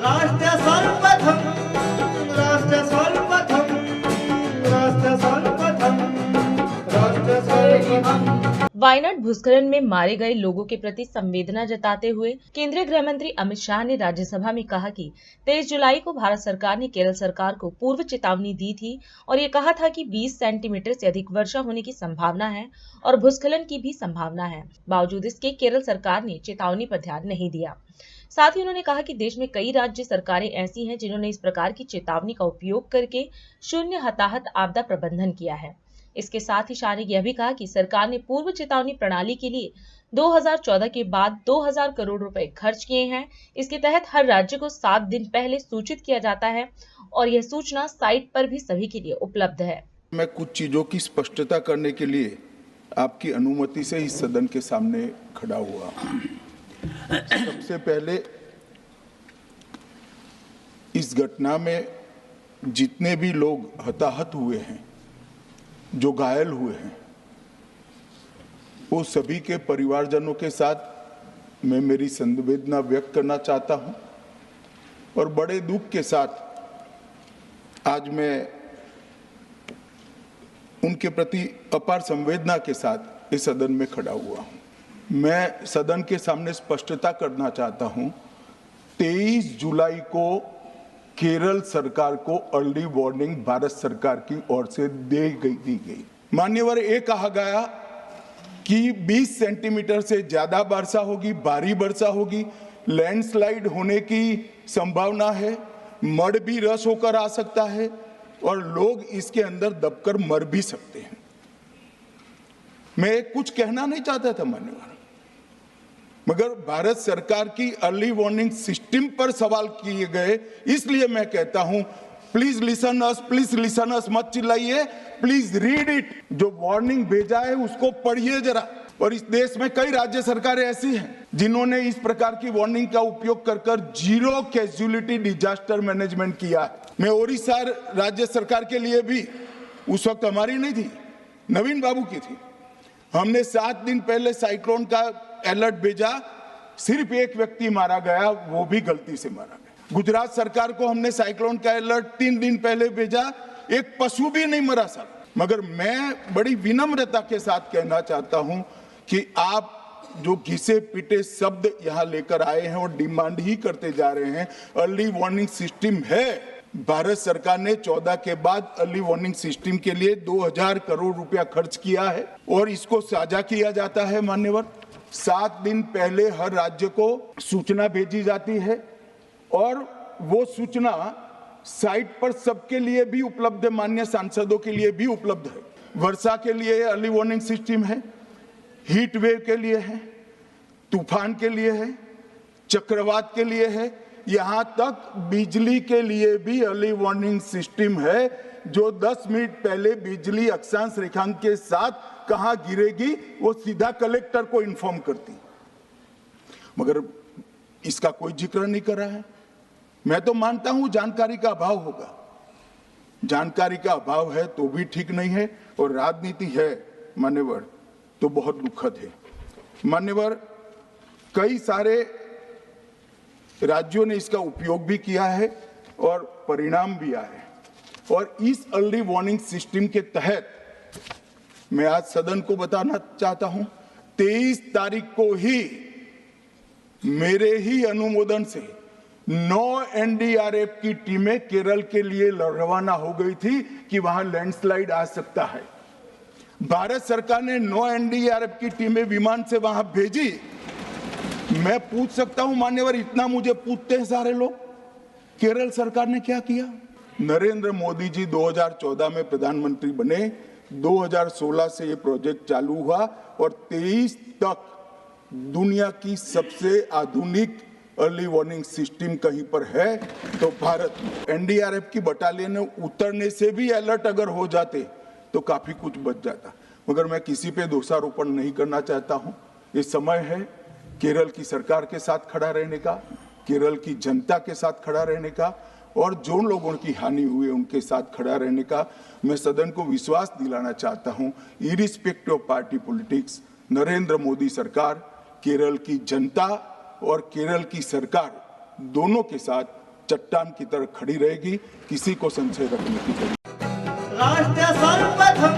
राष्ट्र सर्वप्रथम राष्ट्र सर्वप्रथम राष्ट्र सर्वप्रथम राष्ट्र सर्वप्रथम। वायनाड भूस्खलन में मारे गए लोगों के प्रति संवेदना जताते हुए केंद्रीय गृह मंत्री अमित शाह ने राज्यसभा में कहा कि 23 जुलाई को भारत सरकार ने केरल सरकार को पूर्व चेतावनी दी थी और ये कहा था कि 20 सेंटीमीटर से अधिक वर्षा होने की संभावना है और भूस्खलन की भी संभावना है। बावजूद इसके केरल सरकार ने चेतावनी पर ध्यान नहीं दिया। साथ ही उन्होंने कहा कि देश में कई राज्य सरकारें ऐसी हैं जिन्होंने इस प्रकार की चेतावनी का उपयोग करके शून्य हताहत आपदा प्रबंधन किया है। इसके साथ ही शाह ने यह भी कहा कि सरकार ने पूर्व चेतावनी प्रणाली के लिए 2014 के बाद 2000 करोड़ रुपए खर्च किए हैं। इसके तहत हर राज्य को 7 दिन पहले सूचित किया जाता है और यह सूचना साइट पर भी सभी के लिए उपलब्ध है। मैं कुछ चीजों की स्पष्टता करने के लिए आपकी अनुमति से इस सदन के सामने खड़ा हुआ। सबसे पहले इस घटना में जितने भी लोग हताहत हुए हैं, जो घायल हुए हैं, वो सभी के परिवारजनों के साथ मैं मेरी संवेदना व्यक्त करना चाहता हूं और बड़े दुख के साथ आज मैं उनके प्रति अपार संवेदना के साथ इस सदन में खड़ा हुआ हूं। मैं सदन के सामने स्पष्टता करना चाहता हूं, 23 जुलाई को केरल सरकार को अर्ली वार्निंग भारत सरकार की ओर से दी गई। मान्यवर, ये कहा गया कि 20 सेंटीमीटर से ज्यादा वर्षा होगी, भारी वर्षा होगी, लैंडस्लाइड होने की संभावना है, मड भी रस होकर आ सकता है और लोग इसके अंदर दबकर मर भी सकते हैं। मैं कुछ कहना नहीं चाहता था मान्यवर, मगर भारत सरकार की अर्ली वार्निंग सिस्टम पर सवाल किए गए, इसलिए मैं कहता हूं प्लीज लिसन अस, मत चिल्लाइए, प्लीज रीड इट। जो वार्निंग भेजा है उसको पढ़िए जरा। और इस देश में कई राज्य सरकारें ऐसी हैं जिन्होंने इस प्रकार की वार्निंग का उपयोग कर जीरो कैजुअलिटी डिजास्टर मैनेजमेंट किया है। मैं ओडिशा राज्य सरकार के लिए भी, उस वक्त हमारी नहीं थी, नवीन बाबू की थी, हमने 7 दिन पहले साइक्लोन का अलर्ट भेजा, सिर्फ एक व्यक्ति मारा गया, वो भी गलती से मारा गया। गुजरात सरकार को हमने साइक्लोन का अलर्ट 3 दिन पहले भेजा, एक पशु भी नहीं मरा सर। मगर मैं बड़ी विनम्रता के साथ कहना चाहता हूं कि आप जो घिसे पिटे शब्द यहां लेकर आए हैं और डिमांड ही करते जा रहे हैं, अर्ली वार्निंग सिस्टम है। भारत सरकार ने 14 के बाद अर्ली वार्निंग सिस्टम के लिए 2000 करोड़ रुपया खर्च किया है और इसको साझा किया जाता है मान्यवर। 7 दिन पहले हर राज्य को सूचना भेजी जाती है और वो सूचना साइट पर सबके लिए भी उपलब्ध है, मान्य सांसदों के लिए भी उपलब्ध है। वर्षा के लिए अर्ली वार्निंग सिस्टम है, हीट वेव के लिए है, तूफान के लिए है, चक्रवात के लिए है, यहां तक बिजली के लिए भी अर्ली वार्निंग सिस्टम है, जो 10 मिनट पहले बिजली अक्षांश रेखांक के साथ कहां गिरेगी वो सीधा कलेक्टर को इन्फॉर्म करती। मगर इसका कोई जिक्र नहीं कर रहा है। मैं तो मानता हूं जानकारी का अभाव होगा, जानकारी का अभाव है तो भी ठीक नहीं है, और राजनीति है मान्यवर तो बहुत दुखद है। मान्यवर, कई सारे राज्यों ने इसका उपयोग भी किया है और परिणाम भी आए, और इस अर्ली वार्निंग सिस्टम के तहत मैं आज सदन को बताना चाहता हूं, 23 तारीख को ही मेरे ही अनुमोदन से 9 एनडीआरएफ की टीमें केरल के लिए रवाना हो गई थी कि वहां लैंडस्लाइड आ सकता है। भारत सरकार ने 9 एनडीआरएफ की टीमें विमान से वहां भेजी। मैं पूछ सकता हूं मान्यवर, इतना मुझे पूछते हैं सारे लोग, केरल सरकार ने क्या किया? नरेंद्र मोदी जी 2014 में प्रधानमंत्री बने, 2016 से ये प्रोजेक्ट चालू हुआ और 23 तक दुनिया की सबसे आधुनिक अर्ली वार्निंग सिस्टम कहीं पर है तो भारत में। एनडीआरएफ की बटालियन उतरने से भी अलर्ट अगर हो जाते तो काफी कुछ बच जाता, मगर मैं किसी पे दोषारोपण नहीं करना चाहता हूं। ये समय है केरल की सरकार के साथ खड़ा रहने का, केरल की जनता के साथ खड़ा रहने का, और जो लोगों की हानि हुई है उनके साथ खड़ा रहने का। मैं सदन को विश्वास दिलाना चाहता हूं, irrespective of party politics, Narendra Modi सरकार केरल की जनता और केरल की सरकार दोनों के साथ चट्टान की तरह खड़ी रहेगी, किसी को संशय रखने की जरूरत राष्ट्र सर्वप्रथम